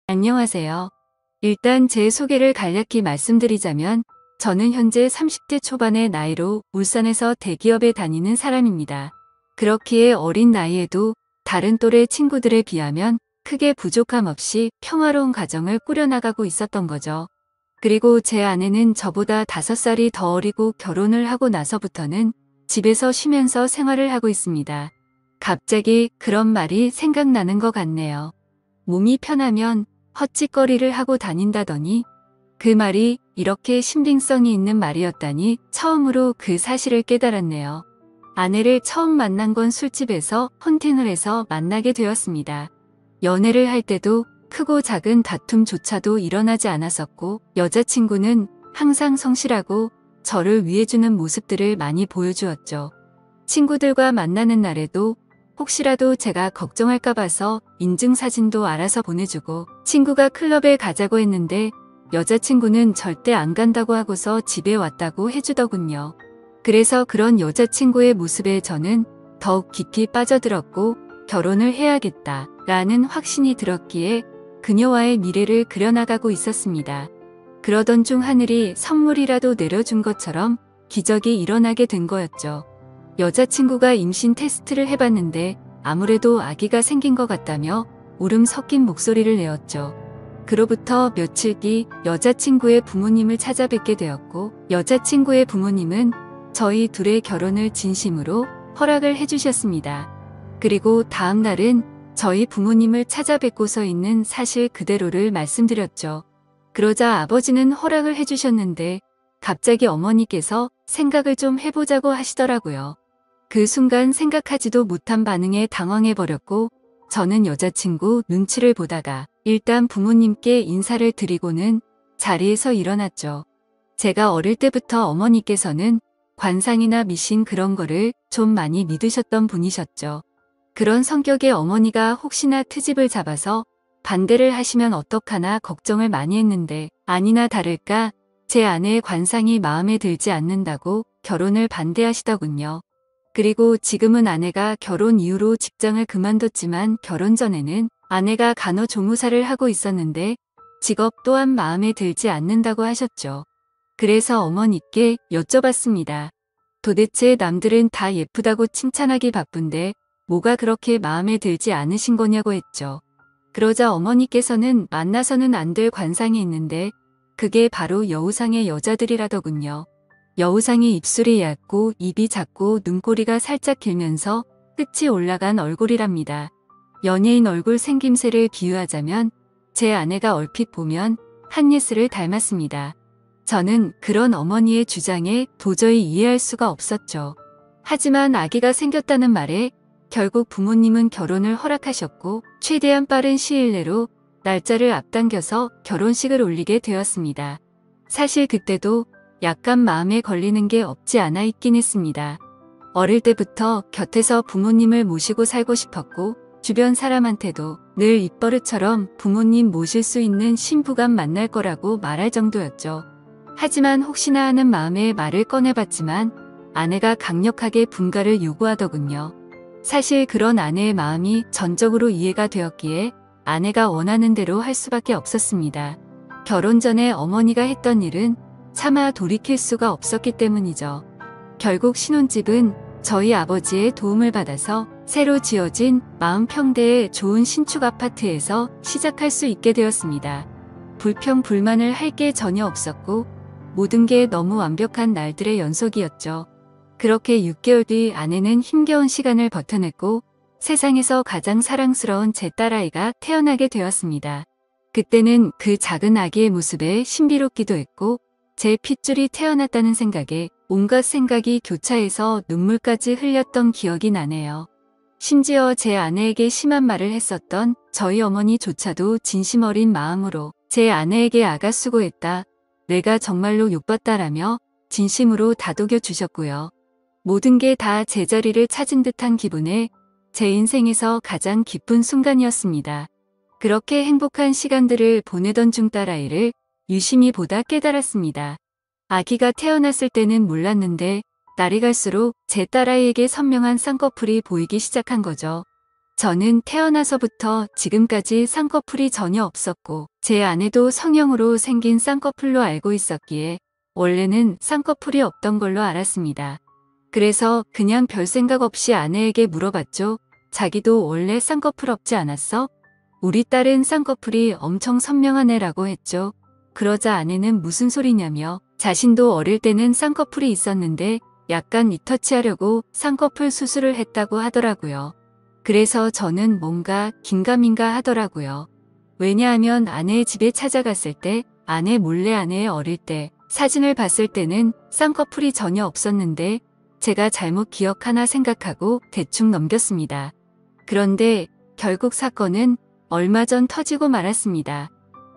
안녕하세요. 일단 제 소개를 간략히 말씀드리자면 저는 현재 30대 초반의 나이로 울산에서 대기업에 다니는 사람입니다. 그렇기에 어린 나이에도 다른 또래 친구들에 비하면 크게 부족함 없이 평화로운 가정을 꾸려나가고 있었던 거죠. 그리고 제 아내는 저보다 5살이 더 어리고 결혼을 하고 나서부터는 집에서 쉬면서 생활을 하고 있습니다. 갑자기 그런 말이 생각나는 것 같네요. 몸이 편하면 헛짓거리를 하고 다닌다더니 그 말이 이렇게 신빙성이 있는 말이었다니 처음으로 그 사실을 깨달았네요. 아내를 처음 만난 건 술집에서 헌팅을 해서 만나게 되었습니다. 연애를 할 때도 크고 작은 다툼조차도 일어나지 않았었고 여자친구는 항상 성실하고 저를 위해주는 모습들을 많이 보여주었죠. 친구들과 만나는 날에도 혹시라도 제가 걱정할까 봐서 인증사진도 알아서 보내주고 친구가 클럽에 가자고 했는데 여자친구는 절대 안 간다고 하고서 집에 왔다고 해주더군요. 그래서 그런 여자친구의 모습에 저는 더욱 깊이 빠져들었고 결혼을 해야겠다 라는 확신이 들었기에 그녀와의 미래를 그려나가고 있었습니다. 그러던 중 하늘이 선물이라도 내려준 것처럼 기적이 일어나게 된 거였죠. 여자친구가 임신 테스트를 해봤는데 아무래도 아기가 생긴 것 같다며 울음 섞인 목소리를 내었죠. 그로부터 며칠 뒤 여자친구의 부모님을 찾아뵙게 되었고 여자친구의 부모님은 저희 둘의 결혼을 진심으로 허락을 해주셨습니다. 그리고 다음 날은 저희 부모님을 찾아뵙고서 있는 사실 그대로를 말씀드렸죠. 그러자 아버지는 허락을 해주셨는데 갑자기 어머니께서 생각을 좀 해보자고 하시더라고요. 그 순간 생각하지도 못한 반응에 당황해버렸고 저는 여자친구 눈치를 보다가 일단 부모님께 인사를 드리고는 자리에서 일어났죠. 제가 어릴 때부터 어머니께서는 관상이나 미신 그런 거를 좀 많이 믿으셨던 분이셨죠. 그런 성격의 어머니가 혹시나 트집을 잡아서 반대를 하시면 어떡하나 걱정을 많이 했는데 아니나 다를까 제 아내의 관상이 마음에 들지 않는다고 결혼을 반대하시더군요. 그리고 지금은 아내가 결혼 이후로 직장을 그만뒀지만 결혼 전에는 아내가 간호조무사를 하고 있었는데 직업 또한 마음에 들지 않는다고 하셨죠. 그래서 어머니께 여쭤봤습니다. 도대체 남들은 다 예쁘다고 칭찬하기 바쁜데 뭐가 그렇게 마음에 들지 않으신 거냐고 했죠. 그러자 어머니께서는 만나서는 안 될 관상이 있는데 그게 바로 여우상의 여자들이라더군요. 여우상이 입술이 얇고 입이 작고 눈꼬리가 살짝 길면서 끝이 올라간 얼굴이랍니다. 연예인 얼굴 생김새를 비유하자면 제 아내가 얼핏 보면 한예슬을 닮았습니다. 저는 그런 어머니의 주장에 도저히 이해할 수가 없었죠. 하지만 아기가 생겼다는 말에 결국 부모님은 결혼을 허락하셨고 최대한 빠른 시일 내로 날짜를 앞당겨서 결혼식을 올리게 되었습니다. 사실 그때도 약간 마음에 걸리는 게 없지 않아 있긴 했습니다. 어릴 때부터 곁에서 부모님을 모시고 살고 싶었고 주변 사람한테도 늘 입버릇처럼 부모님 모실 수 있는 신부감 만날 거라고 말할 정도였죠. 하지만 혹시나 하는 마음에 말을 꺼내봤지만 아내가 강력하게 분가를 요구하더군요. 사실 그런 아내의 마음이 전적으로 이해가 되었기에 아내가 원하는 대로 할 수밖에 없었습니다. 결혼 전에 어머니가 했던 일은 차마 돌이킬 수가 없었기 때문이죠. 결국 신혼집은 저희 아버지의 도움을 받아서 새로 지어진 40평대의 좋은 신축 아파트에서 시작할 수 있게 되었습니다. 불평 불만을 할 게 전혀 없었고 모든 게 너무 완벽한 날들의 연속이었죠. 그렇게 6개월 뒤 아내는 힘겨운 시간을 버텨냈고 세상에서 가장 사랑스러운 제 딸아이가 태어나게 되었습니다. 그때는 그 작은 아기의 모습에 신비롭기도 했고 제 핏줄이 태어났다는 생각에 온갖 생각이 교차해서 눈물까지 흘렸던 기억이 나네요. 심지어 제 아내에게 심한 말을 했었던 저희 어머니조차도 진심 어린 마음으로 제 아내에게 아가 수고했다. 내가 정말로 욕봤다라며 진심으로 다독여 주셨고요. 모든 게 다 제자리를 찾은 듯한 기분에 제 인생에서 가장 기쁜 순간이었습니다. 그렇게 행복한 시간들을 보내던 중 딸아이를 유심히 보다 깨달았습니다. 아기가 태어났을 때는 몰랐는데 날이 갈수록 제 딸아이에게 선명한 쌍꺼풀이 보이기 시작한 거죠. 저는 태어나서부터 지금까지 쌍꺼풀이 전혀 없었고 제 아내도 성형으로 생긴 쌍꺼풀로 알고 있었기에 원래는 쌍꺼풀이 없던 걸로 알았습니다. 그래서 그냥 별 생각 없이 아내에게 물어봤죠. 자기도 원래 쌍꺼풀 없지 않았어? 우리 딸은 쌍꺼풀이 엄청 선명한 애라고 했죠. 그러자 아내는 무슨 소리냐며 자신도 어릴 때는 쌍꺼풀이 있었는데 약간 리터치하려고 쌍꺼풀 수술을 했다고 하더라고요. 그래서 저는 뭔가 긴가민가 하더라고요. 왜냐하면 아내의 집에 찾아갔을 때 아내 몰래 아내의 어릴 때 사진을 봤을 때는 쌍꺼풀이 전혀 없었는데 제가 잘못 기억하나 생각하고 대충 넘겼습니다. 그런데 결국 사건은 얼마 전 터지고 말았습니다.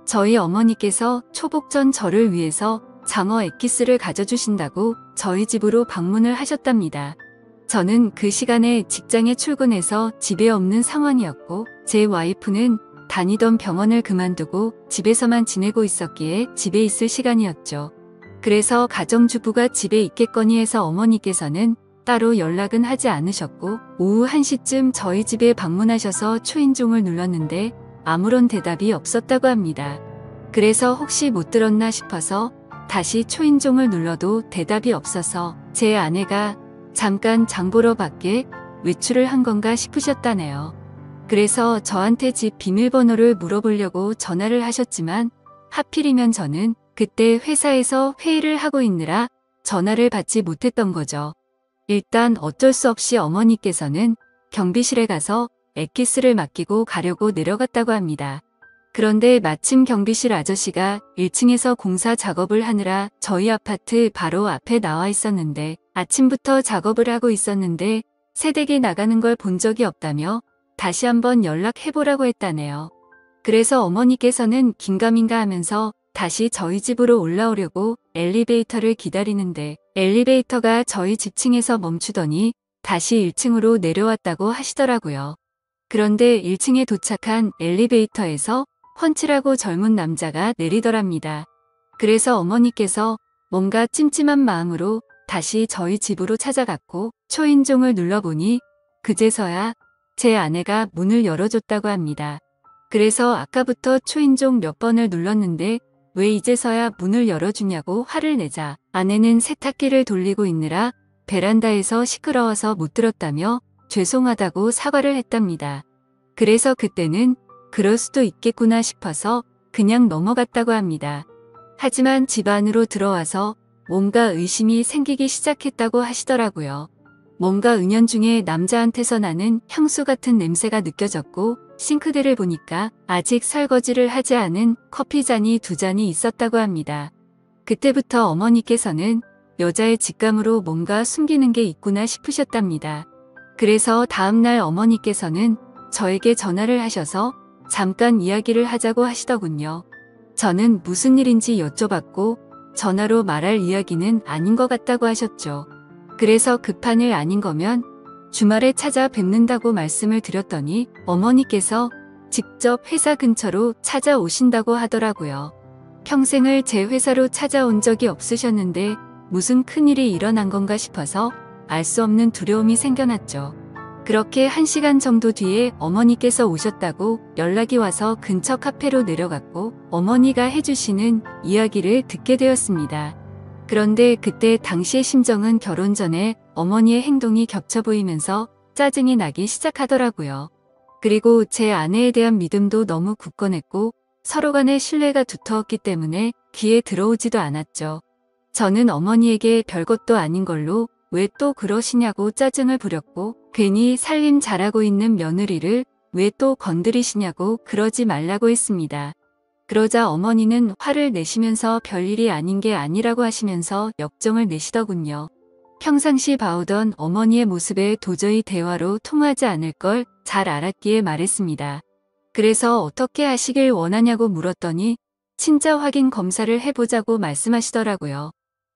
저희 어머니께서 초복 전 저를 위해서 장어 엑기스를 가져주신다고 저희 집으로 방문을 하셨답니다. 저는 그 시간에 직장에 출근해서 집에 없는 상황이었고 제 와이프는 다니던 병원을 그만두고 집에서만 지내고 있었기에 집에 있을 시간이었죠. 그래서 가정주부가 집에 있겠거니 해서 어머니께서는 따로 연락은 하지 않으셨고 오후 1시쯤 저희 집에 방문하셔서 초인종을 눌렀는데 아무런 대답이 없었다고 합니다. 그래서 혹시 못 들었나 싶어서 다시 초인종을 눌러도 대답이 없어서 제 아내가 잠깐 장보러 밖에 외출을 한 건가 싶으셨다네요. 그래서 저한테 집 비밀번호를 물어보려고 전화를 하셨지만 하필이면 저는 그때 회사에서 회의를 하고 있느라 전화를 받지 못했던 거죠. 일단 어쩔 수 없이 어머니께서는 경비실에 가서 엑기스를 맡기고 가려고 내려갔다고 합니다. 그런데 마침 경비실 아저씨가 1층에서 공사 작업을 하느라 저희 아파트 바로 앞에 나와 있었는데 아침부터 작업을 하고 있었는데 새댁이 나가는 걸 본 적이 없다며 다시 한번 연락해보라고 했다네요. 그래서 어머니께서는 긴가민가 하면서 다시 저희 집으로 올라오려고 엘리베이터를 기다리는데 엘리베이터가 저희 집 층에서 멈추더니 다시 1층으로 내려왔다고 하시더라고요. 그런데 1층에 도착한 엘리베이터에서 훤칠하고 젊은 남자가 내리더랍니다. 그래서 어머니께서 뭔가 찜찜한 마음으로 다시 저희 집으로 찾아갔고 초인종을 눌러보니 그제서야 제 아내가 문을 열어줬다고 합니다. 그래서 아까부터 초인종 몇 번을 눌렀는데 왜 이제서야 문을 열어주냐고 화를 내자 아내는 세탁기를 돌리고 있느라 베란다에서 시끄러워서 못 들었다며 죄송하다고 사과를 했답니다. 그래서 그때는 그럴 수도 있겠구나 싶어서 그냥 넘어갔다고 합니다. 하지만 집 안으로 들어와서 뭔가 의심이 생기기 시작했다고 하시더라고요. 뭔가 은연중에 남자한테서 나는 향수 같은 냄새가 느껴졌고 싱크대를 보니까 아직 설거지를 하지 않은 커피잔이 2잔이 있었다고 합니다. 그때부터 어머니께서는 여자의 직감으로 뭔가 숨기는 게 있구나 싶으셨답니다. 그래서 다음날 어머니께서는 저에게 전화를 하셔서 잠깐 이야기를 하자고 하시더군요. 저는 무슨 일인지 여쭤봤고 전화로 말할 이야기는 아닌 것 같다고 하셨죠. 그래서 급한 일 아닌 거면 주말에 찾아뵙는다고 말씀을 드렸더니 어머니께서 직접 회사 근처로 찾아오신다고 하더라고요. 평생을 제 회사로 찾아온 적이 없으셨는데 무슨 큰일이 일어난 건가 싶어서 알 수 없는 두려움이 생겨났죠. 그렇게 1시간 정도 뒤에 어머니께서 오셨다고 연락이 와서 근처 카페로 내려갔고 어머니가 해주시는 이야기를 듣게 되었습니다. 그런데 그때 당시의 심정은 결혼 전에 어머니의 행동이 겹쳐 보이면서 짜증이 나기 시작하더라고요. 그리고 제 아내에 대한 믿음도 너무 굳건했고 서로 간의 신뢰가 두터웠기 때문에 귀에 들어오지도 않았죠. 저는 어머니에게 별것도 아닌 걸로 왜 또 그러시냐고 짜증을 부렸고 괜히 살림 잘하고 있는 며느리를 왜 또 건드리시냐고 그러지 말라고 했습니다. 그러자 어머니는 화를 내시면서 별일이 아닌 게 아니라고 하시면서 역정을 내시더군요. 평상시 봐오던 어머니의 모습에 도저히 대화로 통하지 않을 걸 잘 알았기에 말했습니다. 그래서 어떻게 하시길 원하냐고 물었더니 친자 확인 검사를 해보자고 말씀하시더라고요.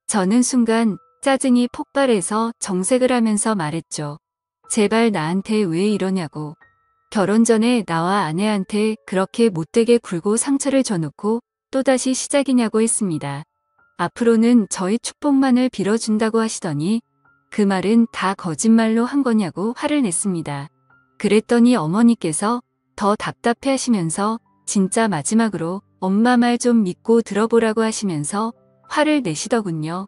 저는 순간 짜증이 폭발해서 정색을 하면서 말했죠. 제발 나한테 왜 이러냐고. 결혼 전에 나와 아내한테 그렇게 못되게 굴고 상처를 줘놓고 또다시 시작이냐고 했습니다. 앞으로는 저희 축복만을 빌어준다고 하시더니 그 말은 다 거짓말로 한 거냐고 화를 냈습니다. 그랬더니 어머니께서 더 답답해 하시면서 진짜 마지막으로 엄마 말 좀 믿고 들어보라고 하시면서 화를 내시더군요.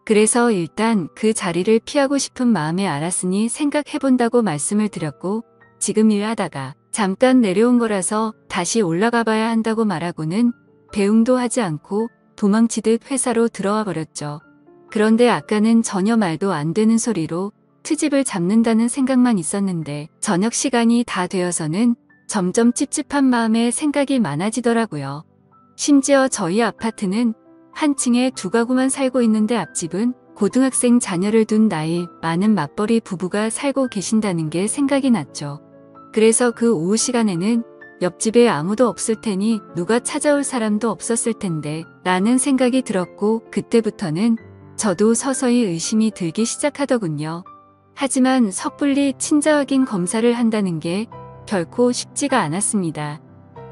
그래서 일단 그 자리를 피하고 싶은 마음에 알았으니 생각해본다고 말씀을 드렸고, 지금 일하다가 잠깐 내려온 거라서 다시 올라가 봐야 한다고 말하고는 배웅도 하지 않고 도망치듯 회사로 들어와 버렸죠. 그런데 아까는 전혀 말도 안 되는 소리로 트집을 잡는다는 생각만 있었는데 저녁 시간이 다 되어서는 점점 찝찝한 마음에 생각이 많아지더라고요. 심지어 저희 아파트는 한 층에 2가구만 살고 있는데 앞집은 고등학생 자녀를 둔 나이 많은 맞벌이 부부가 살고 계신다는 게 생각이 났죠. 그래서 그 오후 시간에는 옆집에 아무도 없을 테니 누가 찾아올 사람도 없었을 텐데 라는 생각이 들었고, 그때부터는 저도 서서히 의심이 들기 시작하더군요. 하지만 섣불리 친자 확인 검사를 한다는 게 결코 쉽지가 않았습니다.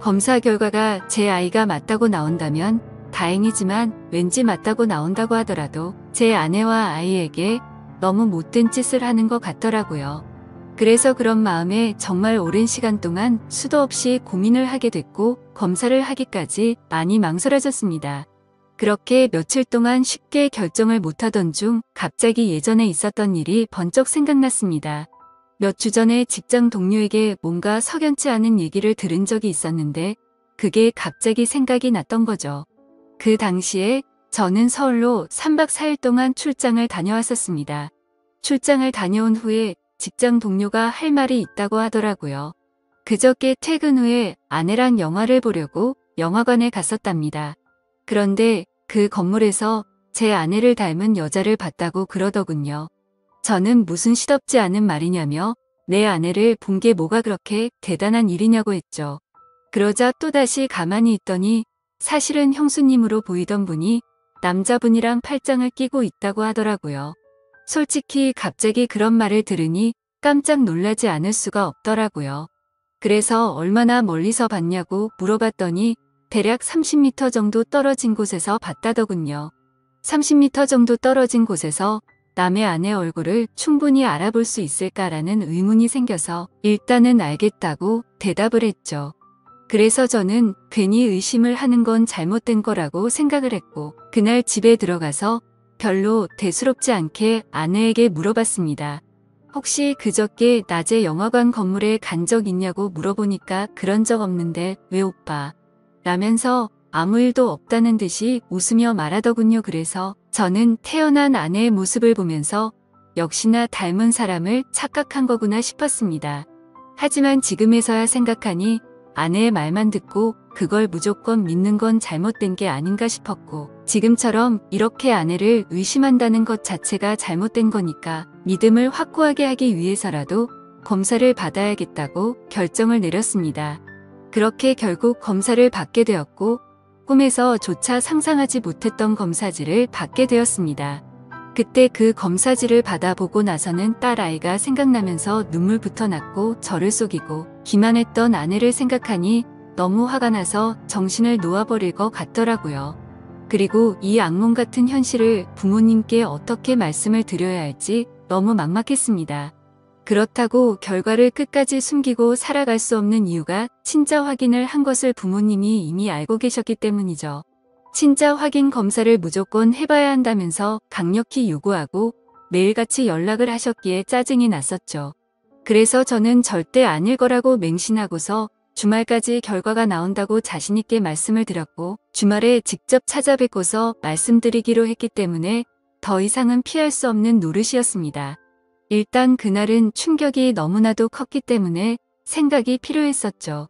검사 결과가 제 아이가 맞다고 나온다면 다행이지만 왠지 맞다고 나온다고 하더라도 제 아내와 아이에게 너무 못된 짓을 하는 것 같더라고요. 그래서 그런 마음에 정말 오랜 시간 동안 수도 없이 고민을 하게 됐고 검사를 하기까지 많이 망설여졌습니다. 그렇게 며칠 동안 쉽게 결정을 못하던 중 갑자기 예전에 있었던 일이 번쩍 생각났습니다. 몇 주 전에 직장 동료에게 뭔가 석연치 않은 얘기를 들은 적이 있었는데 그게 갑자기 생각이 났던 거죠. 그 당시에 저는 서울로 3박 4일 동안 출장을 다녀왔었습니다. 출장을 다녀온 후에 직장 동료가 할 말이 있다고 하더라고요. 그저께 퇴근 후에 아내랑 영화를 보려고 영화관에 갔었답니다. 그런데 그 건물에서 제 아내를 닮은 여자를 봤다고 그러더군요. 저는 무슨 시덥지 않은 말이냐며 내 아내를 본 게 뭐가 그렇게 대단한 일이냐고 했죠. 그러자 또다시 가만히 있더니 사실은 형수님으로 보이던 분이 남자분이랑 팔짱을 끼고 있다고 하더라고요. 솔직히 갑자기 그런 말을 들으니 깜짝 놀라지 않을 수가 없더라고요. 그래서 얼마나 멀리서 봤냐고 물어봤더니 대략 30m 정도 떨어진 곳에서 봤다더군요. 30m 정도 떨어진 곳에서 남의 아내 얼굴을 충분히 알아볼 수 있을까라는 의문이 생겨서 일단은 알겠다고 대답을 했죠. 그래서 저는 괜히 의심을 하는 건 잘못된 거라고 생각을 했고 그날 집에 들어가서 별로 대수롭지 않게 아내에게 물어봤습니다. 혹시 그저께 낮에 영화관 건물에 간 적 있냐고 물어보니까 그런 적 없는데 왜 오빠? 라면서 아무 일도 없다는 듯이 웃으며 말하더군요. 그래서 저는 태어난 아내의 모습을 보면서 역시나 닮은 사람을 착각한 거구나 싶었습니다. 하지만 지금에서야 생각하니 아내의 말만 듣고 그걸 무조건 믿는 건 잘못된 게 아닌가 싶었고 지금처럼 이렇게 아내를 의심한다는 것 자체가 잘못된 거니까 믿음을 확고하게 하기 위해서라도 검사를 받아야겠다고 결정을 내렸습니다. 그렇게 결국 검사를 받게 되었고 꿈에서조차 상상하지 못했던 검사지를 받게 되었습니다. 그때 그 검사지를 받아보고 나서는 딸아이가 생각나면서 눈물부터 났고 저를 속이고 기만했던 아내를 생각하니 너무 화가 나서 정신을 놓아버릴 것 같더라고요. 그리고 이 악몽 같은 현실을 부모님께 어떻게 말씀을 드려야 할지 너무 막막했습니다. 그렇다고 결과를 끝까지 숨기고 살아갈 수 없는 이유가 친자 확인을 한 것을 부모님이 이미 알고 계셨기 때문이죠. 친자 확인 검사를 무조건 해봐야 한다면서 강력히 요구하고 매일같이 연락을 하셨기에 짜증이 났었죠. 그래서 저는 절대 아닐 거라고 맹신하고서 주말까지 결과가 나온다고 자신있게 말씀을 드렸고 주말에 직접 찾아뵙고서 말씀드리기로 했기 때문에 더 이상은 피할 수 없는 노릇이었습니다. 일단 그날은 충격이 너무나도 컸기 때문에 생각이 필요했었죠.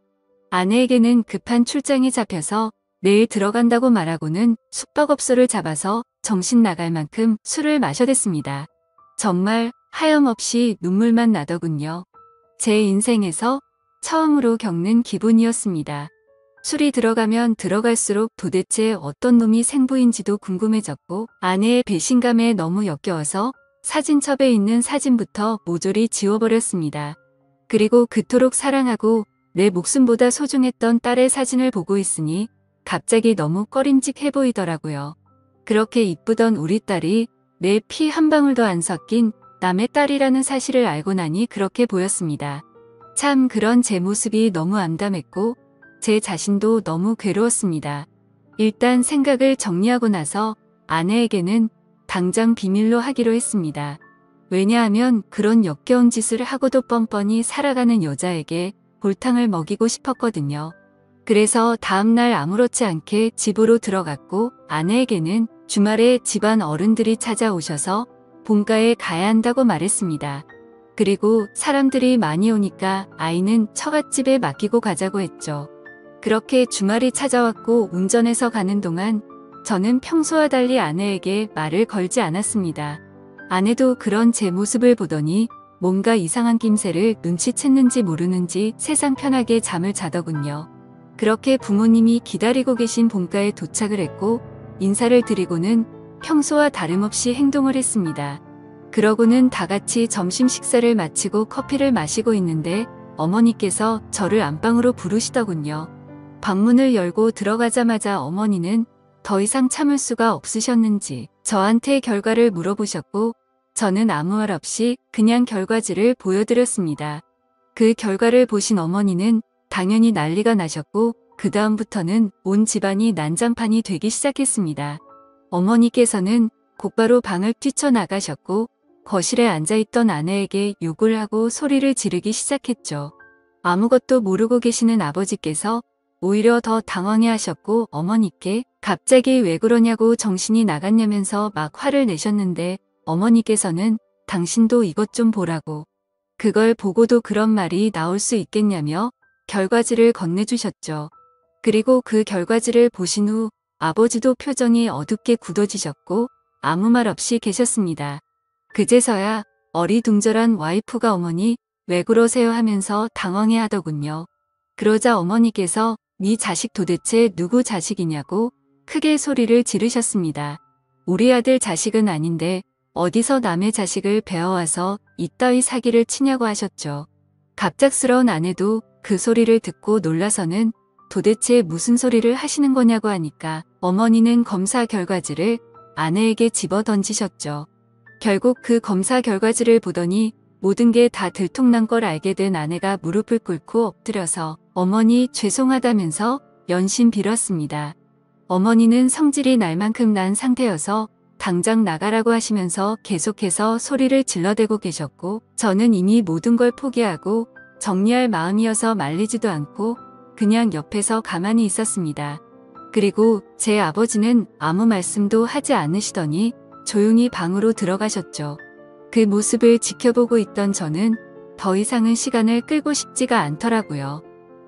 아내에게는 급한 출장이 잡혀서 내일 들어간다고 말하고는 숙박업소를 잡아서 정신 나갈 만큼 술을 마셔댔습니다. 정말 하염없이 눈물만 나더군요. 제 인생에서 처음으로 겪는 기분이었습니다. 술이 들어가면 들어갈수록 도대체 어떤 놈이 생부인지도 궁금해졌고 아내의 배신감에 너무 역겨워서 사진첩에 있는 사진부터 모조리 지워버렸습니다. 그리고 그토록 사랑하고 내 목숨보다 소중했던 딸의 사진을 보고 있으니 갑자기 너무 꺼림직해 보이더라고요. 그렇게 이쁘던 우리 딸이 내 피 한 방울도 안 섞인 남의 딸이라는 사실을 알고 나니 그렇게 보였습니다. 참 그런 제 모습이 너무 암담했고 제 자신도 너무 괴로웠습니다. 일단 생각을 정리하고 나서 아내에게는 당장 비밀로 하기로 했습니다. 왜냐하면 그런 역겨운 짓을 하고도 뻔뻔히 살아가는 여자에게 골탕을 먹이고 싶었거든요. 그래서 다음날 아무렇지 않게 집으로 들어갔고 아내에게는 주말에 집안 어른들이 찾아오셔서 본가에 가야 한다고 말했습니다. 그리고 사람들이 많이 오니까 아이는 처갓집에 맡기고 가자고 했죠. 그렇게 주말이 찾아왔고 운전해서 가는 동안 저는 평소와 달리 아내에게 말을 걸지 않았습니다. 아내도 그런 제 모습을 보더니 뭔가 이상한 낌새를 눈치챘는지 모르는지 세상 편하게 잠을 자더군요. 그렇게 부모님이 기다리고 계신 본가에 도착을 했고 인사를 드리고는 평소와 다름없이 행동을 했습니다. 그러고는 다 같이 점심 식사를 마치고 커피를 마시고 있는데 어머니께서 저를 안방으로 부르시더군요. 방문을 열고 들어가자마자 어머니는 더 이상 참을 수가 없으셨는지 저한테 결과를 물어보셨고 저는 아무 말 없이 그냥 결과지를 보여드렸습니다. 그 결과를 보신 어머니는 당연히 난리가 나셨고 그 다음부터는 온 집안이 난장판이 되기 시작했습니다. 어머니께서는 곧바로 방을 뛰쳐나가셨고 거실에 앉아있던 아내에게 욕을 하고 소리를 지르기 시작했죠. 아무것도 모르고 계시는 아버지께서 오히려 더 당황해하셨고 어머니께 갑자기 왜 그러냐고 정신이 나갔냐면서 막 화를 내셨는데 어머니께서는 당신도 이것 좀 보라고 그걸 보고도 그런 말이 나올 수 있겠냐며 결과지를 건네주셨죠. 그리고 그 결과지를 보신 후 아버지도 표정이 어둡게 굳어지셨고 아무 말 없이 계셨습니다. 그제서야 어리둥절한 와이프가 어머니 왜 그러세요 하면서 당황해 하더군요. 그러자 어머니께서 네 자식 도대체 누구 자식이냐고 크게 소리를 지르셨습니다. 우리 아들 자식은 아닌데 어디서 남의 자식을 배워와서 이따위 사기를 치냐고 하셨죠. 갑작스러운 아내도 그 소리를 듣고 놀라서는 도대체 무슨 소리를 하시는 거냐고 하니까 어머니는 검사 결과지를 아내에게 집어 던지셨죠. 결국 그 검사 결과지를 보더니 모든 게 다 들통난 걸 알게 된 아내가 무릎을 꿇고 엎드려서 어머니 죄송하다면서 연신 빌었습니다. 어머니는 성질이 날 만큼 난 상태여서 당장 나가라고 하시면서 계속해서 소리를 질러대고 계셨고 저는 이미 모든 걸 포기하고 정리할 마음이어서 말리지도 않고 그냥 옆에서 가만히 있었습니다. 그리고 제 아버지는 아무 말씀도 하지 않으시더니 조용히 방으로 들어가셨죠. 그 모습을 지켜보고 있던 저는 더 이상은 시간을 끌고 싶지가 않더라고요.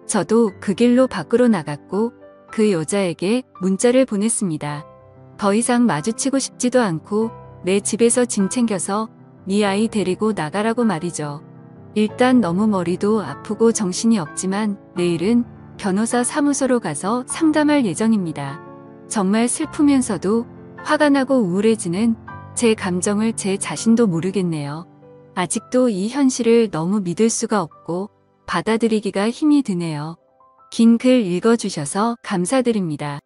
저도 그 길로 밖으로 나갔고 그 여자에게 문자를 보냈습니다. 더 이상 마주치고 싶지도 않고 내 집에서 짐 챙겨서 네 아이 데리고 나가라고 말이죠. 일단 너무 머리도 아프고 정신이 없지만 내일은 변호사 사무소로 가서 상담할 예정입니다. 정말 슬프면서도 화가 나고 우울해지는 제 감정을 제 자신도 모르겠네요. 아직도 이 현실을 너무 믿을 수가 없고 받아들이기가 힘이 드네요. 긴 글 읽어주셔서 감사드립니다.